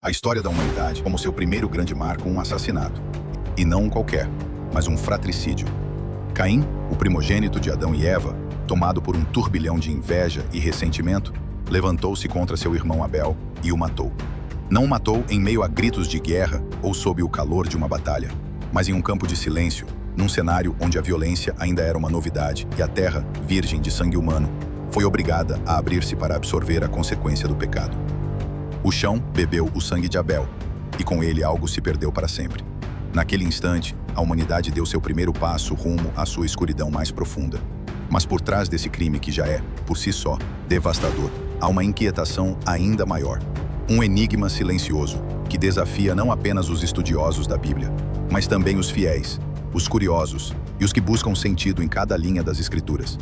a história da humanidade como seu primeiro grande marco, um assassinato. E não um qualquer, mas um fratricídio. Caim, o primogênito de Adão e Eva, tomado por um turbilhão de inveja e ressentimento, levantou-se contra seu irmão Abel e o matou. Não o matou em meio a gritos de guerra ou sob o calor de uma batalha, mas em um campo de silêncio, num cenário onde a violência ainda era uma novidade e a terra, virgem de sangue humano, foi obrigada a abrir-se para absorver a consequência do pecado. O chão bebeu o sangue de Abel, e com ele algo se perdeu para sempre. Naquele instante, a humanidade deu seu primeiro passo rumo à sua escuridão mais profunda. Mas por trás desse crime que já é, por si só, devastador, há uma inquietação ainda maior. Um enigma silencioso que desafia não apenas os estudiosos da Bíblia, mas também os fiéis, os curiosos e os que buscam sentido em cada linha das Escrituras.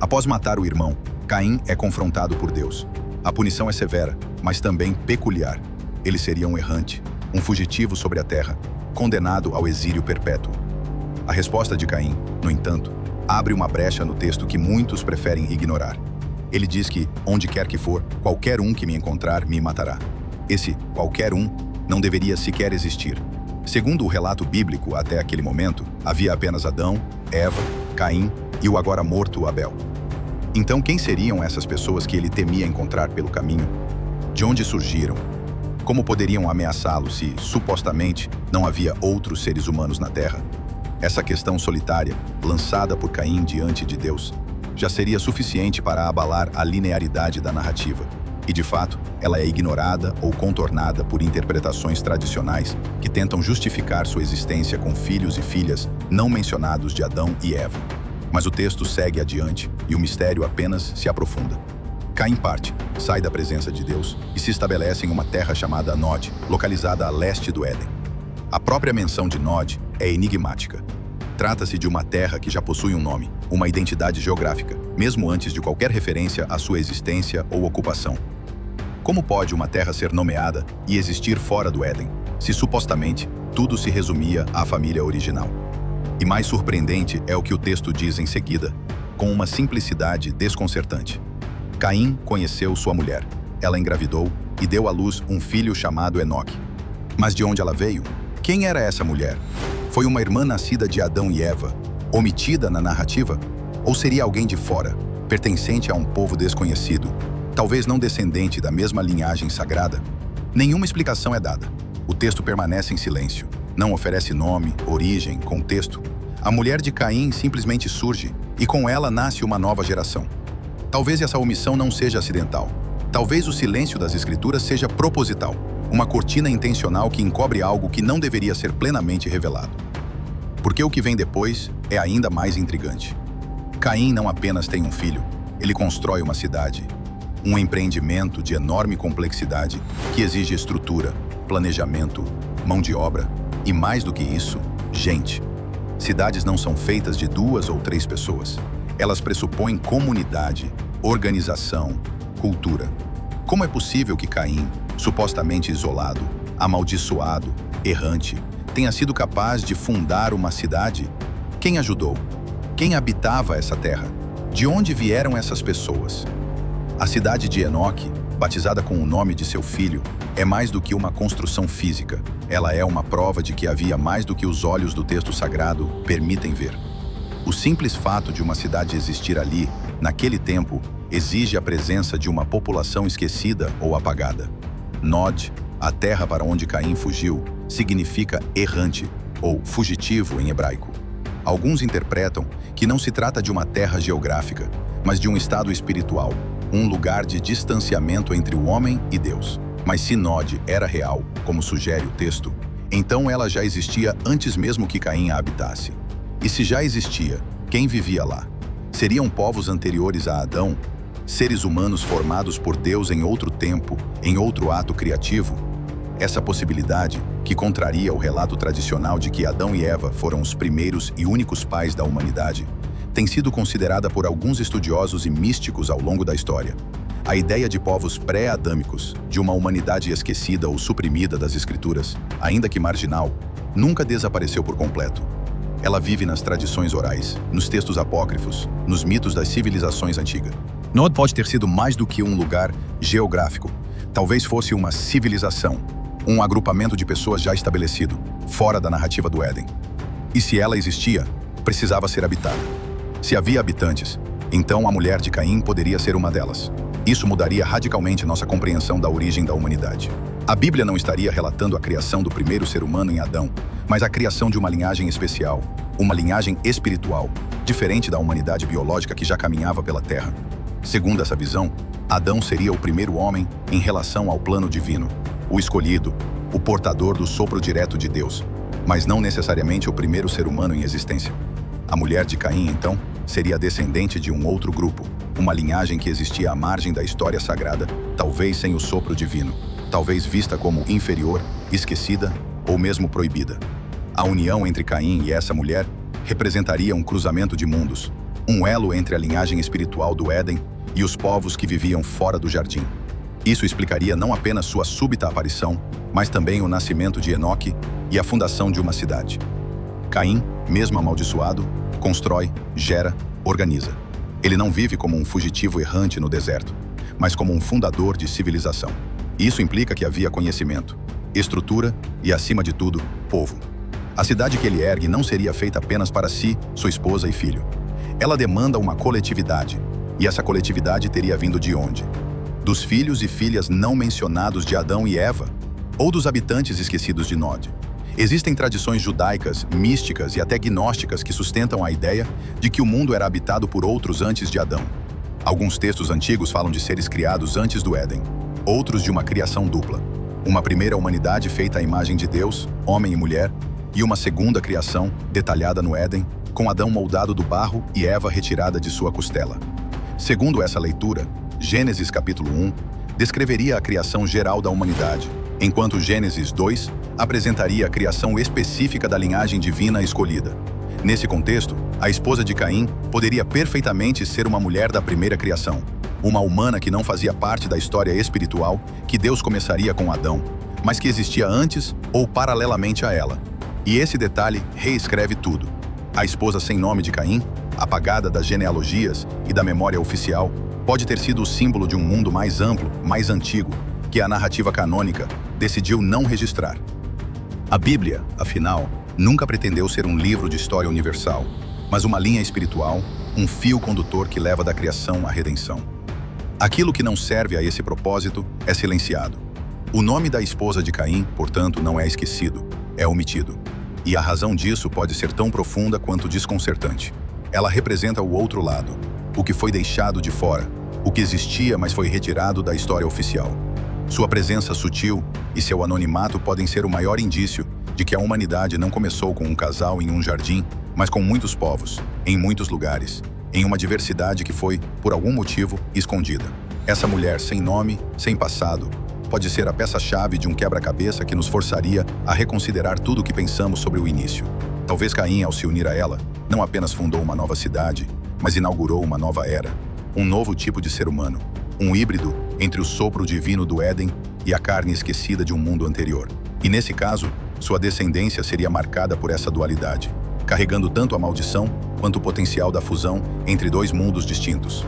Após matar o irmão, Caim é confrontado por Deus. A punição é severa, mas também peculiar. Ele seria um errante, um fugitivo sobre a terra, condenado ao exílio perpétuo. A resposta de Caim, no entanto, abre uma brecha no texto que muitos preferem ignorar. Ele diz que, onde quer que for, qualquer um que me encontrar me matará. Esse qualquer um não deveria sequer existir. Segundo o relato bíblico, até aquele momento, havia apenas Adão, Eva, Caim e o agora morto Abel. Então, quem seriam essas pessoas que ele temia encontrar pelo caminho? De onde surgiram? Como poderiam ameaçá-lo se, supostamente, não havia outros seres humanos na Terra? Essa questão solitária, lançada por Caim diante de Deus, já seria suficiente para abalar a linearidade da narrativa. E, de fato, ela é ignorada ou contornada por interpretações tradicionais que tentam justificar sua existência com filhos e filhas não mencionados de Adão e Eva. Mas o texto segue adiante e o mistério apenas se aprofunda. Caim parte, sai da presença de Deus e se estabelece em uma terra chamada Nod, localizada a leste do Éden. A própria menção de Nod é enigmática. Trata-se de uma terra que já possui um nome, uma identidade geográfica, mesmo antes de qualquer referência à sua existência ou ocupação. Como pode uma terra ser nomeada e existir fora do Éden, se supostamente tudo se resumia à família original? E mais surpreendente é o que o texto diz em seguida, com uma simplicidade desconcertante. Caim conheceu sua mulher, ela engravidou e deu à luz um filho chamado Enoque. Mas de onde ela veio? Quem era essa mulher? Foi uma irmã nascida de Adão e Eva, omitida na narrativa? Ou seria alguém de fora, pertencente a um povo desconhecido, talvez não descendente da mesma linhagem sagrada? Nenhuma explicação é dada. O texto permanece em silêncio, não oferece nome, origem, contexto. A mulher de Caim simplesmente surge, e com ela nasce uma nova geração. Talvez essa omissão não seja acidental. Talvez o silêncio das Escrituras seja proposital, uma cortina intencional que encobre algo que não deveria ser plenamente revelado. Porque o que vem depois é ainda mais intrigante. Caim não apenas tem um filho, ele constrói uma cidade, um empreendimento de enorme complexidade que exige estrutura, planejamento, mão de obra e, mais do que isso, gente. Cidades não são feitas de 2 ou 3 pessoas. Elas pressupõem comunidade, organização, cultura. Como é possível que Caim, supostamente isolado, amaldiçoado, errante, tenha sido capaz de fundar uma cidade? Quem ajudou? Quem habitava essa terra? De onde vieram essas pessoas? A cidade de Enoque, batizada com o nome de seu filho, é mais do que uma construção física. Ela é uma prova de que havia mais do que os olhos do texto sagrado permitem ver. O simples fato de uma cidade existir ali, naquele tempo, exige a presença de uma população esquecida ou apagada. Nod, a terra para onde Caim fugiu, significa errante ou fugitivo em hebraico. Alguns interpretam que não se trata de uma terra geográfica, mas de um estado espiritual, um lugar de distanciamento entre o homem e Deus. Mas se Nod era real, como sugere o texto, então ela já existia antes mesmo que Caim a habitasse. E se já existia, quem vivia lá? Seriam povos anteriores a Adão? Seres humanos formados por Deus em outro tempo, em outro ato criativo? Essa possibilidade, que contraria o relato tradicional de que Adão e Eva foram os primeiros e únicos pais da humanidade, tem sido considerada por alguns estudiosos e místicos ao longo da história. A ideia de povos pré-adâmicos, de uma humanidade esquecida ou suprimida das Escrituras, ainda que marginal, nunca desapareceu por completo. Ela vive nas tradições orais, nos textos apócrifos, nos mitos das civilizações antigas. Nod pode ter sido mais do que um lugar geográfico. Talvez fosse uma civilização, um agrupamento de pessoas já estabelecido, fora da narrativa do Éden. E se ela existia, precisava ser habitada. Se havia habitantes, então a mulher de Caim poderia ser uma delas. Isso mudaria radicalmente nossa compreensão da origem da humanidade. A Bíblia não estaria relatando a criação do primeiro ser humano em Adão, mas a criação de uma linhagem especial, uma linhagem espiritual, diferente da humanidade biológica que já caminhava pela Terra. Segundo essa visão, Adão seria o primeiro homem em relação ao plano divino, o escolhido, o portador do sopro direto de Deus, mas não necessariamente o primeiro ser humano em existência. A mulher de Caim, então, seria descendente de um outro grupo, uma linhagem que existia à margem da história sagrada, talvez sem o sopro divino, talvez vista como inferior, esquecida ou mesmo proibida. A união entre Caim e essa mulher representaria um cruzamento de mundos, um elo entre a linhagem espiritual do Éden e os povos que viviam fora do jardim. Isso explicaria não apenas sua súbita aparição, mas também o nascimento de Enoque e a fundação de uma cidade. Caim, mesmo amaldiçoado, constrói, gera, organiza. Ele não vive como um fugitivo errante no deserto, mas como um fundador de civilização. Isso implica que havia conhecimento, estrutura e, acima de tudo, povo. A cidade que ele ergue não seria feita apenas para si, sua esposa e filho. Ela demanda uma coletividade, e essa coletividade teria vindo de onde? Dos filhos e filhas não mencionados de Adão e Eva, ou dos habitantes esquecidos de Nod. Existem tradições judaicas, místicas e até gnósticas que sustentam a ideia de que o mundo era habitado por outros antes de Adão. Alguns textos antigos falam de seres criados antes do Éden, outros de uma criação dupla. Uma primeira humanidade feita à imagem de Deus, homem e mulher, e uma segunda criação, detalhada no Éden, com Adão moldado do barro e Eva retirada de sua costela. Segundo essa leitura, Gênesis capítulo 1 descreveria a criação geral da humanidade, enquanto Gênesis 2 apresentaria a criação específica da linhagem divina escolhida. Nesse contexto, a esposa de Caim poderia perfeitamente ser uma mulher da primeira criação, uma humana que não fazia parte da história espiritual que Deus começaria com Adão, mas que existia antes ou paralelamente a ela. E esse detalhe reescreve tudo. A esposa sem nome de Caim, apagada das genealogias e da memória oficial, pode ter sido o símbolo de um mundo mais amplo, mais antigo, que a narrativa canônica decidiu não registrar. A Bíblia, afinal, nunca pretendeu ser um livro de história universal, mas uma linha espiritual, um fio condutor que leva da criação à redenção. Aquilo que não serve a esse propósito é silenciado. O nome da esposa de Caim, portanto, não é esquecido, é omitido. E a razão disso pode ser tão profunda quanto desconcertante. Ela representa o outro lado, o que foi deixado de fora, o que existia, mas foi retirado da história oficial. Sua presença sutil e seu anonimato podem ser o maior indício de que a humanidade não começou com um casal em um jardim, mas com muitos povos, em muitos lugares, em uma diversidade que foi, por algum motivo, escondida. Essa mulher sem nome, sem passado, pode ser a peça-chave de um quebra-cabeça que nos forçaria a reconsiderar tudo o que pensamos sobre o início. Talvez Caim, ao se unir a ela, não apenas fundou uma nova cidade, mas inaugurou uma nova era, um novo tipo de ser humano, um híbrido entre o sopro divino do Éden e a carne esquecida de um mundo anterior. E nesse caso, sua descendência seria marcada por essa dualidade, carregando tanto a maldição quanto o potencial da fusão entre dois mundos distintos.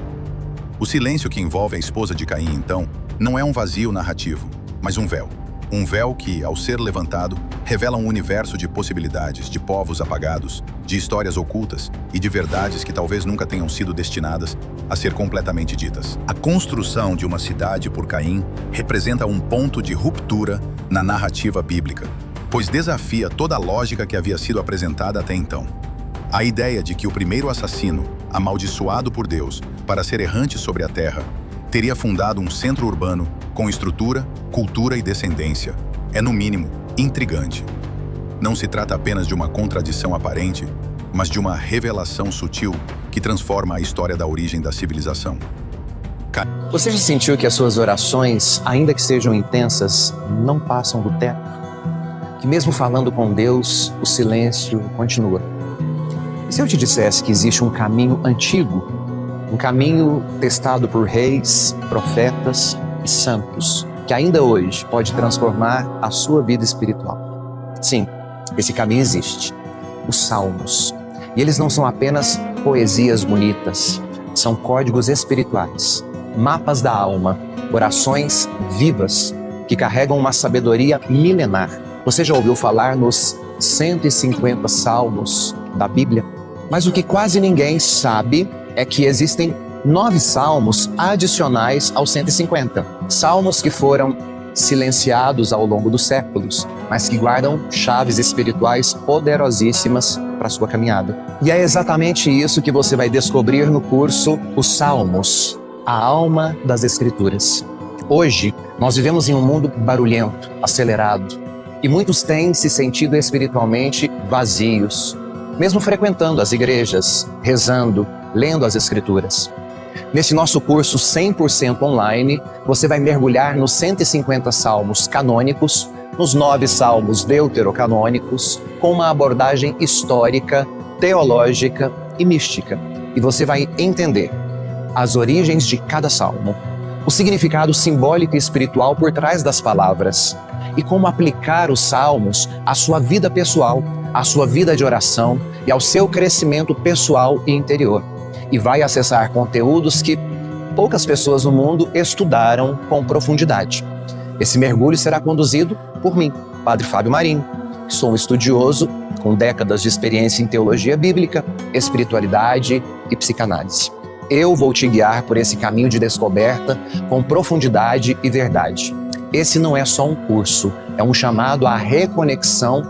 O silêncio que envolve a esposa de Caim, então, não é um vazio narrativo, mas um véu. Um véu que, ao ser levantado, revela um universo de possibilidades, de povos apagados, de histórias ocultas e de verdades que talvez nunca tenham sido destinadas a ser completamente ditas. A construção de uma cidade por Caim representa um ponto de ruptura na narrativa bíblica, pois desafia toda a lógica que havia sido apresentada até então. A ideia de que o primeiro assassino, amaldiçoado por Deus para ser errante sobre a terra, teria fundado um centro urbano com estrutura, cultura e descendência, é no mínimo intrigante. Não se trata apenas de uma contradição aparente, mas de uma revelação sutil que transforma a história da origem da civilização. Você já sentiu que as suas orações, ainda que sejam intensas, não passam do teto? Que mesmo falando com Deus, o silêncio continua? E se eu te dissesse que existe um caminho antigo, um caminho testado por reis, profetas e santos, que ainda hoje pode transformar a sua vida espiritual? Sim, esse caminho existe. Os Salmos. E eles não são apenas poesias bonitas, são códigos espirituais, mapas da alma, orações vivas que carregam uma sabedoria milenar. Você já ouviu falar nos 150 salmos da Bíblia? Mas o que quase ninguém sabe é que existem 9 salmos adicionais aos 150. Salmos que foram silenciados ao longo dos séculos, mas que guardam chaves espirituais poderosíssimas para a sua caminhada. E é exatamente isso que você vai descobrir no curso Os Salmos, a alma das Escrituras. Hoje, nós vivemos em um mundo barulhento, acelerado, e muitos têm se sentido espiritualmente vazios, mesmo frequentando as igrejas, rezando, lendo as Escrituras. Nesse nosso curso 100% online, você vai mergulhar nos 150 salmos canônicos, nos 9 salmos deuterocanônicos, com uma abordagem histórica, teológica e mística. E você vai entender as origens de cada salmo, o significado simbólico e espiritual por trás das palavras e como aplicar os salmos à sua vida pessoal, à sua vida de oração e ao seu crescimento pessoal e interior. E vai acessar conteúdos que poucas pessoas no mundo estudaram com profundidade. Esse mergulho será conduzido por mim, Padre Fábio Marinho, que sou um estudioso com décadas de experiência em teologia bíblica, espiritualidade e psicanálise. Eu vou te guiar por esse caminho de descoberta com profundidade e verdade. Esse não é só um curso, é um chamado à reconexão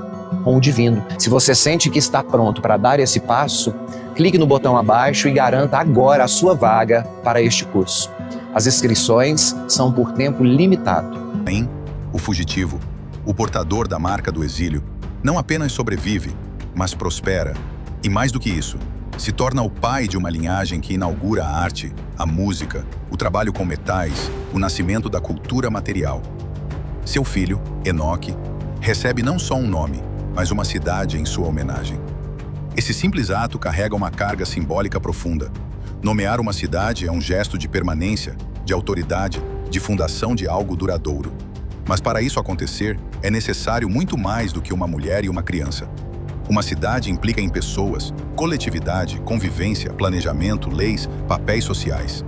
com o divino. Se você sente que está pronto para dar esse passo, clique no botão abaixo e garanta agora a sua vaga para este curso. As inscrições são por tempo limitado. Caim, o fugitivo, o portador da marca do exílio, não apenas sobrevive, mas prospera. E mais do que isso, se torna o pai de uma linhagem que inaugura a arte, a música, o trabalho com metais, o nascimento da cultura material. Seu filho, Enoque, recebe não só um nome, mas uma cidade em sua homenagem. Esse simples ato carrega uma carga simbólica profunda. Nomear uma cidade é um gesto de permanência, de autoridade, de fundação de algo duradouro. Mas para isso acontecer, é necessário muito mais do que uma mulher e uma criança. Uma cidade implica em pessoas, coletividade, convivência, planejamento, leis, papéis sociais.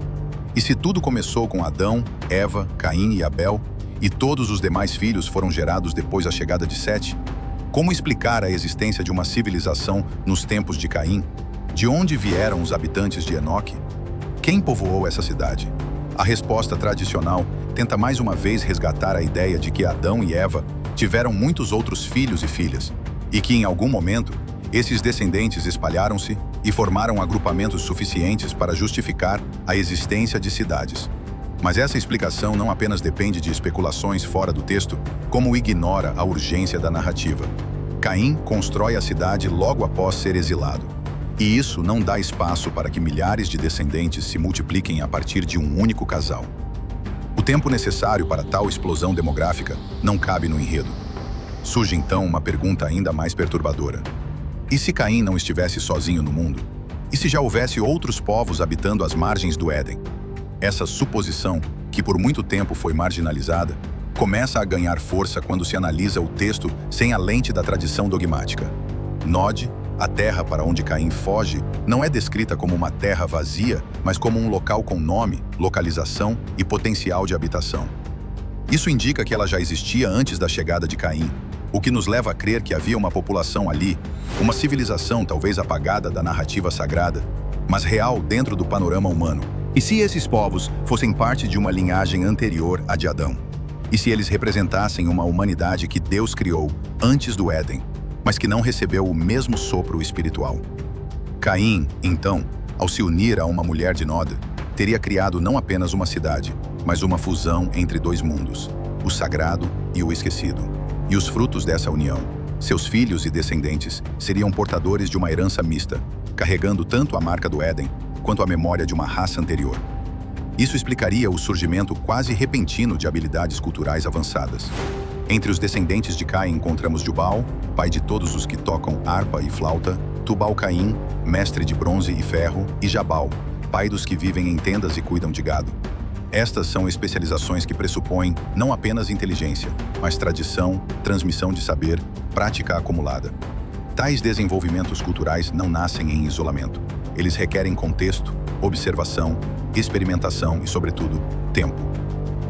E se tudo começou com Adão, Eva, Caim e Abel, e todos os demais filhos foram gerados depois da chegada de Sete, como explicar a existência de uma civilização nos tempos de Caim? De onde vieram os habitantes de Enoque? Quem povoou essa cidade? A resposta tradicional tenta mais uma vez resgatar a ideia de que Adão e Eva tiveram muitos outros filhos e filhas, e que em algum momento esses descendentes espalharam-se e formaram agrupamentos suficientes para justificar a existência de cidades. Mas essa explicação não apenas depende de especulações fora do texto, como ignora a urgência da narrativa. Caim constrói a cidade logo após ser exilado. E isso não dá espaço para que milhares de descendentes se multipliquem a partir de um único casal. O tempo necessário para tal explosão demográfica não cabe no enredo. Surge então uma pergunta ainda mais perturbadora. E se Caim não estivesse sozinho no mundo? E se já houvesse outros povos habitando as margens do Éden? Essa suposição, que por muito tempo foi marginalizada, começa a ganhar força quando se analisa o texto sem a lente da tradição dogmática. Nod, a terra para onde Caim foge, não é descrita como uma terra vazia, mas como um local com nome, localização e potencial de habitação. Isso indica que ela já existia antes da chegada de Caim, o que nos leva a crer que havia uma população ali, uma civilização talvez apagada da narrativa sagrada, mas real dentro do panorama humano. E se esses povos fossem parte de uma linhagem anterior à de Adão? E se eles representassem uma humanidade que Deus criou antes do Éden, mas que não recebeu o mesmo sopro espiritual? Caim, então, ao se unir a uma mulher de Nod, teria criado não apenas uma cidade, mas uma fusão entre dois mundos, o sagrado e o esquecido. E os frutos dessa união, seus filhos e descendentes, seriam portadores de uma herança mista, carregando tanto a marca do Éden quanto a memória de uma raça anterior. Isso explicaria o surgimento quase repentino de habilidades culturais avançadas. Entre os descendentes de Caim encontramos Jubal, pai de todos os que tocam harpa e flauta, Tubal-Caim, mestre de bronze e ferro, e Jabal, pai dos que vivem em tendas e cuidam de gado. Estas são especializações que pressupõem não apenas inteligência, mas tradição, transmissão de saber, prática acumulada. Tais desenvolvimentos culturais não nascem em isolamento. Eles requerem contexto, observação, experimentação e, sobretudo, tempo.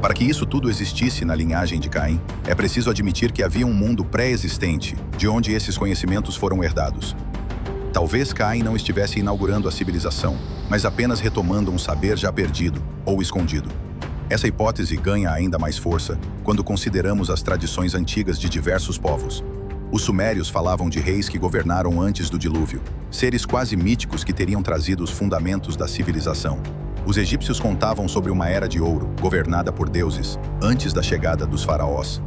Para que isso tudo existisse na linhagem de Caim, é preciso admitir que havia um mundo pré-existente, de onde esses conhecimentos foram herdados. Talvez Caim não estivesse inaugurando a civilização, mas apenas retomando um saber já perdido ou escondido. Essa hipótese ganha ainda mais força quando consideramos as tradições antigas de diversos povos. Os sumérios falavam de reis que governaram antes do dilúvio, seres quase míticos que teriam trazido os fundamentos da civilização. Os egípcios contavam sobre uma era de ouro, governada por deuses, antes da chegada dos faraós.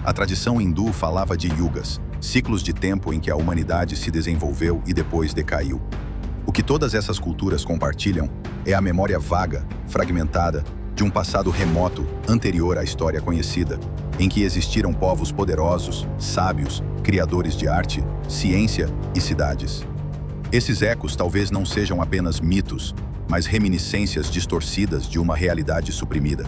A tradição hindu falava de yugas, ciclos de tempo em que a humanidade se desenvolveu e depois decaiu. O que todas essas culturas compartilham é a memória vaga, fragmentada, de um passado remoto, anterior à história conhecida, em que existiram povos poderosos, sábios, criadores de arte, ciência e cidades. Esses ecos talvez não sejam apenas mitos, mas reminiscências distorcidas de uma realidade suprimida.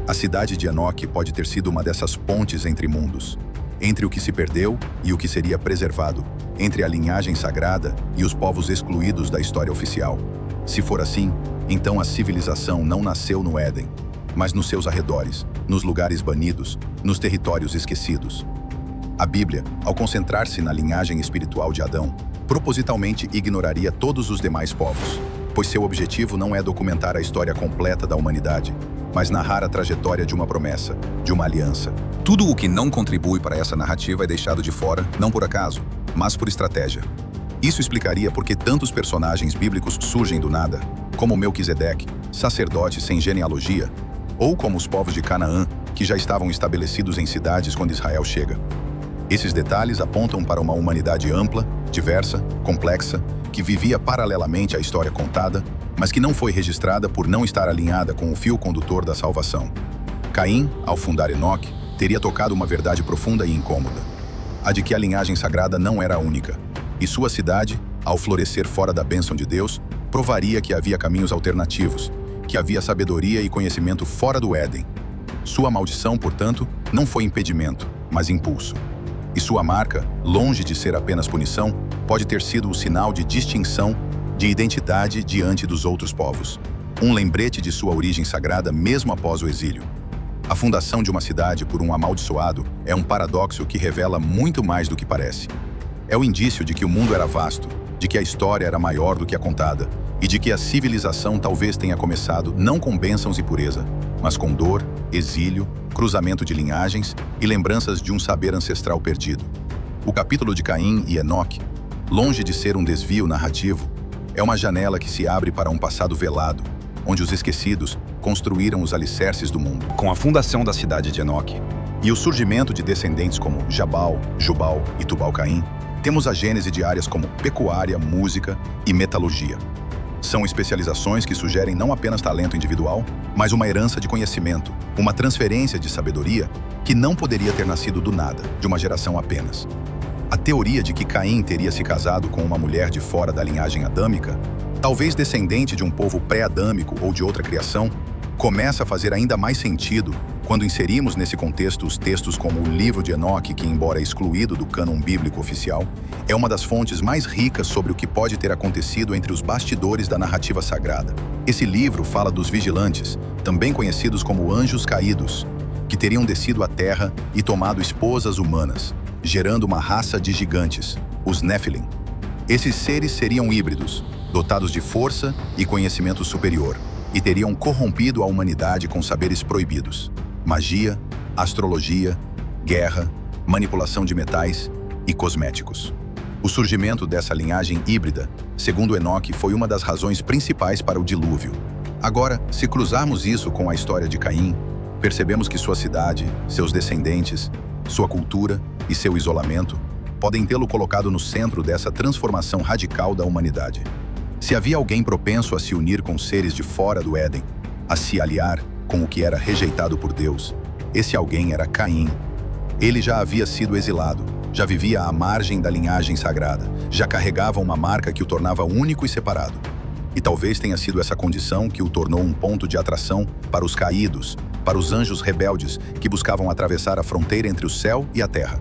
A cidade de Enoque pode ter sido uma dessas pontes entre mundos, entre o que se perdeu e o que seria preservado, entre a linhagem sagrada e os povos excluídos da história oficial. Se for assim, então a civilização não nasceu no Éden, mas nos seus arredores, nos lugares banidos, nos territórios esquecidos. A Bíblia, ao concentrar-se na linhagem espiritual de Adão, propositalmente ignoraria todos os demais povos, pois seu objetivo não é documentar a história completa da humanidade, mas narrar a trajetória de uma promessa, de uma aliança. Tudo o que não contribui para essa narrativa é deixado de fora, não por acaso, mas por estratégia. Isso explicaria por que tantos personagens bíblicos surgem do nada, como Melquisedeque, sacerdote sem genealogia, ou como os povos de Canaã, que já estavam estabelecidos em cidades quando Israel chega. Esses detalhes apontam para uma humanidade ampla, diversa, complexa, que vivia paralelamente à história contada, mas que não foi registrada por não estar alinhada com o fio condutor da salvação. Caim, ao fundar Enoque, teria tocado uma verdade profunda e incômoda, a de que a linhagem sagrada não era a única, e sua cidade, ao florescer fora da bênção de Deus, provaria que havia caminhos alternativos, que havia sabedoria e conhecimento fora do Éden. Sua maldição, portanto, não foi impedimento, mas impulso. E sua marca, longe de ser apenas punição, pode ter sido o sinal de distinção, de identidade diante dos outros povos. Um lembrete de sua origem sagrada mesmo após o exílio. A fundação de uma cidade por um amaldiçoado é um paradoxo que revela muito mais do que parece. É o indício de que o mundo era vasto, de que a história era maior do que a contada, e de que a civilização talvez tenha começado não com bênçãos e pureza, mas com dor, exílio, cruzamento de linhagens e lembranças de um saber ancestral perdido. O capítulo de Caim e Enoque, longe de ser um desvio narrativo, é uma janela que se abre para um passado velado, onde os esquecidos construíram os alicerces do mundo. Com a fundação da cidade de Enoque e o surgimento de descendentes como Jabal, Jubal e Tubal-Caim, temos a gênese de áreas como pecuária, música e metalurgia. São especializações que sugerem não apenas talento individual, mas uma herança de conhecimento, uma transferência de sabedoria que não poderia ter nascido do nada, de uma geração apenas. A teoria de que Caim teria se casado com uma mulher de fora da linhagem adâmica, talvez descendente de um povo pré-adâmico ou de outra criação, começa a fazer ainda mais sentido quando inserimos nesse contexto os textos como o livro de Enoque, que, embora excluído do cânon bíblico oficial, é uma das fontes mais ricas sobre o que pode ter acontecido entre os bastidores da narrativa sagrada. Esse livro fala dos vigilantes, também conhecidos como anjos caídos, que teriam descido à terra e tomado esposas humanas, gerando uma raça de gigantes, os Nephilim. Esses seres seriam híbridos, dotados de força e conhecimento superior, e teriam corrompido a humanidade com saberes proibidos: magia, astrologia, guerra, manipulação de metais e cosméticos. O surgimento dessa linhagem híbrida, segundo Enoque, foi uma das razões principais para o dilúvio. Agora, se cruzarmos isso com a história de Caim, percebemos que sua cidade, seus descendentes, sua cultura e seu isolamento podem tê-lo colocado no centro dessa transformação radical da humanidade. Se havia alguém propenso a se unir com seres de fora do Éden, a se aliar com o que era rejeitado por Deus, esse alguém era Caim. Ele já havia sido exilado, já vivia à margem da linhagem sagrada, já carregava uma marca que o tornava único e separado. E talvez tenha sido essa condição que o tornou um ponto de atração para os caídos, para os anjos rebeldes que buscavam atravessar a fronteira entre o céu e a terra.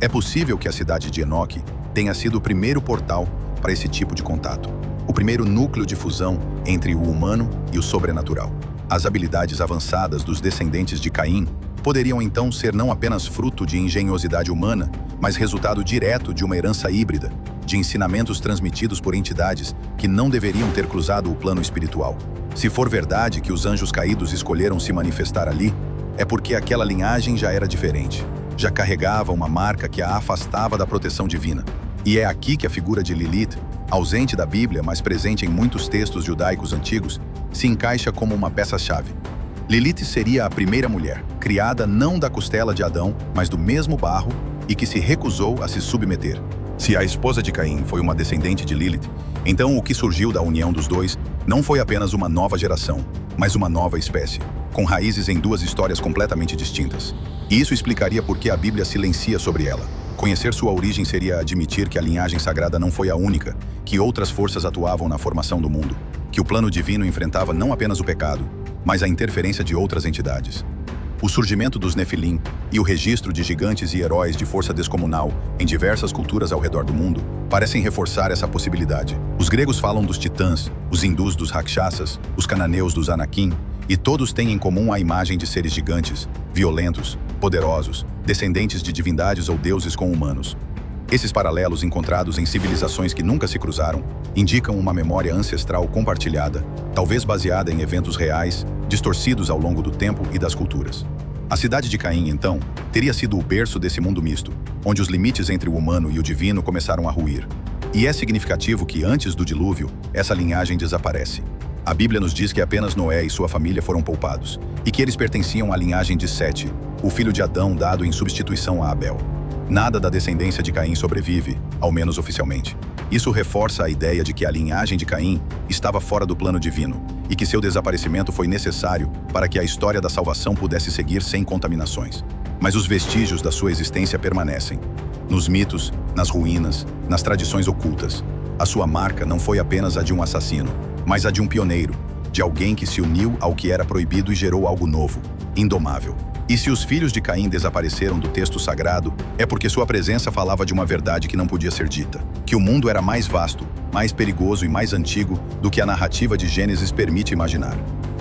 É possível que a cidade de Enoque tenha sido o primeiro portal para esse tipo de contato, o primeiro núcleo de fusão entre o humano e o sobrenatural. As habilidades avançadas dos descendentes de Caim poderiam então ser não apenas fruto de engenhosidade humana, mas resultado direto de uma herança híbrida, de ensinamentos transmitidos por entidades que não deveriam ter cruzado o plano espiritual. Se for verdade que os anjos caídos escolheram se manifestar ali, é porque aquela linhagem já era diferente, já carregava uma marca que a afastava da proteção divina. E é aqui que a figura de Lilith, ausente da Bíblia, mas presente em muitos textos judaicos antigos, se encaixa como uma peça-chave. Lilith seria a primeira mulher, criada não da costela de Adão, mas do mesmo barro, e que se recusou a se submeter. Se a esposa de Caim foi uma descendente de Lilith, então o que surgiu da união dos dois não foi apenas uma nova geração, mas uma nova espécie, com raízes em duas histórias completamente distintas. E isso explicaria por que a Bíblia silencia sobre ela. Conhecer sua origem seria admitir que a linhagem sagrada não foi a única, que outras forças atuavam na formação do mundo, que o plano divino enfrentava não apenas o pecado, mas a interferência de outras entidades. O surgimento dos Nefilim e o registro de gigantes e heróis de força descomunal em diversas culturas ao redor do mundo parecem reforçar essa possibilidade. Os gregos falam dos titãs, os hindus dos rakshasas, os cananeus dos anakim, e todos têm em comum a imagem de seres gigantes, violentos, poderosos, descendentes de divindades ou deuses com humanos. Esses paralelos encontrados em civilizações que nunca se cruzaram indicam uma memória ancestral compartilhada, talvez baseada em eventos reais, distorcidos ao longo do tempo e das culturas. A cidade de Caim, então, teria sido o berço desse mundo misto, onde os limites entre o humano e o divino começaram a ruir. E é significativo que, antes do dilúvio, essa linhagem desaparece. A Bíblia nos diz que apenas Noé e sua família foram poupados, e que eles pertenciam à linhagem de Sete, o filho de Adão dado em substituição a Abel. Nada da descendência de Caim sobrevive, ao menos oficialmente. Isso reforça a ideia de que a linhagem de Caim estava fora do plano divino e que seu desaparecimento foi necessário para que a história da salvação pudesse seguir sem contaminações. Mas os vestígios da sua existência permanecem. Nos mitos, nas ruínas, nas tradições ocultas. A sua marca não foi apenas a de um assassino, mas a de um pioneiro, de alguém que se uniu ao que era proibido e gerou algo novo, indomável. E se os filhos de Caim desapareceram do texto sagrado, é porque sua presença falava de uma verdade que não podia ser dita, que o mundo era mais vasto, mais perigoso e mais antigo do que a narrativa de Gênesis permite imaginar.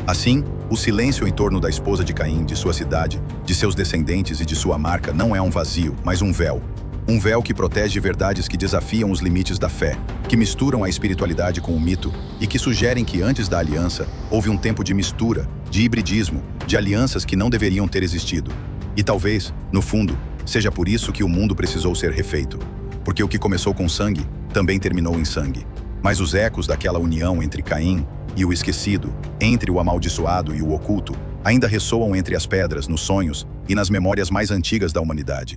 Assim, o silêncio em torno da esposa de Caim, de sua cidade, de seus descendentes e de sua marca não é um vazio, mas um véu. Um véu que protege verdades que desafiam os limites da fé, que misturam a espiritualidade com o mito e que sugerem que antes da aliança houve um tempo de mistura, de hibridismo, de alianças que não deveriam ter existido. E talvez, no fundo, seja por isso que o mundo precisou ser refeito. Porque o que começou com sangue também terminou em sangue. Mas os ecos daquela união entre Caim e o esquecido, entre o amaldiçoado e o oculto, ainda ressoam entre as pedras, nos sonhos e nas memórias mais antigas da humanidade.